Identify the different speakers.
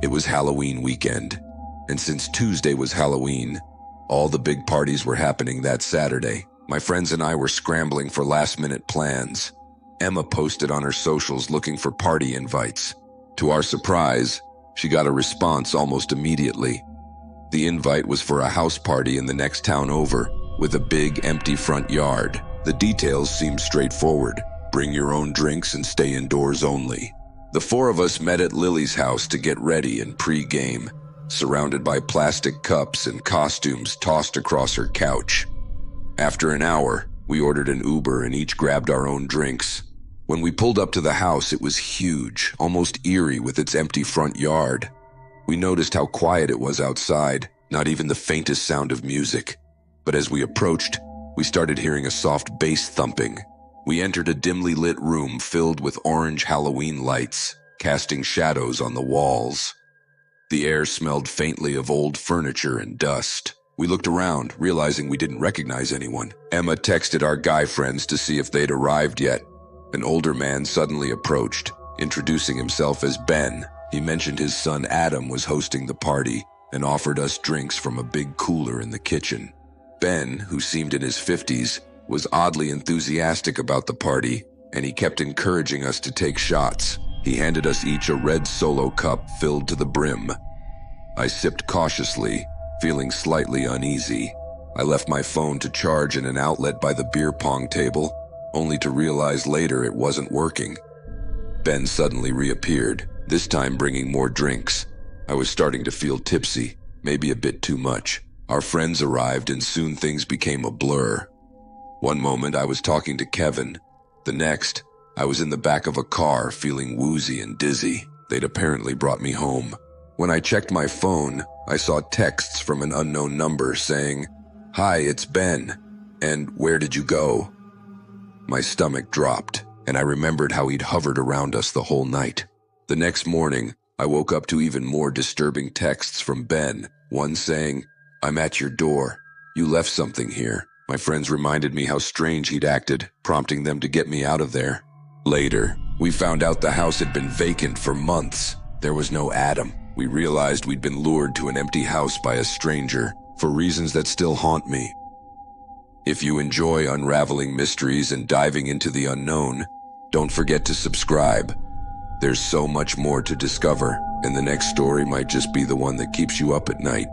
Speaker 1: It was Halloween weekend, and since Tuesday was Halloween, all the big parties were happening that Saturday. My friends and I were scrambling for last-minute plans. Emma posted on her socials looking for party invites. To our surprise, she got a response almost immediately. The invite was for a house party in the next town over, with a big, empty front yard. The details seemed straightforward. Bring your own drinks and stay indoors only. The four of us met at Lily's house to get ready and pre-game, surrounded by plastic cups and costumes tossed across her couch. After an hour, we ordered an Uber and each grabbed our own drinks. When we pulled up to the house, it was huge, almost eerie with its empty front yard. We noticed how quiet it was outside, not even the faintest sound of music. But as we approached, we started hearing a soft bass thumping. We entered a dimly lit room filled with orange Halloween lights, casting shadows on the walls. The air smelled faintly of old furniture and dust. We looked around, realizing we didn't recognize anyone. Emma texted our guy friends to see if they'd arrived yet. An older man suddenly approached, introducing himself as Ben. He mentioned his son Adam was hosting the party and offered us drinks from a big cooler in the kitchen. Ben, who seemed in his 50s, was oddly enthusiastic about the party, and he kept encouraging us to take shots. He handed us each a red Solo cup filled to the brim. I sipped cautiously, feeling slightly uneasy. I left my phone to charge in an outlet by the beer pong table, only to realize later it wasn't working. Ben suddenly reappeared, this time bringing more drinks. I was starting to feel tipsy, maybe a bit too much. Our friends arrived and soon things became a blur. One moment I was talking to Kevin. The next, I was in the back of a car feeling woozy and dizzy. They'd apparently brought me home. When I checked my phone, I saw texts from an unknown number saying, "Hi, it's Ben, and where did you go?" My stomach dropped, and I remembered how he'd hovered around us the whole night. The next morning, I woke up to even more disturbing texts from Ben, one saying, "I'm at your door. You left something here." My friends reminded me how strange he'd acted, prompting them to get me out of there. Later, we found out the house had been vacant for months. There was no Adam. We realized we'd been lured to an empty house by a stranger, for reasons that still haunt me. If you enjoy unraveling mysteries and diving into the unknown, don't forget to subscribe. There's so much more to discover, and the next story might just be the one that keeps you up at night.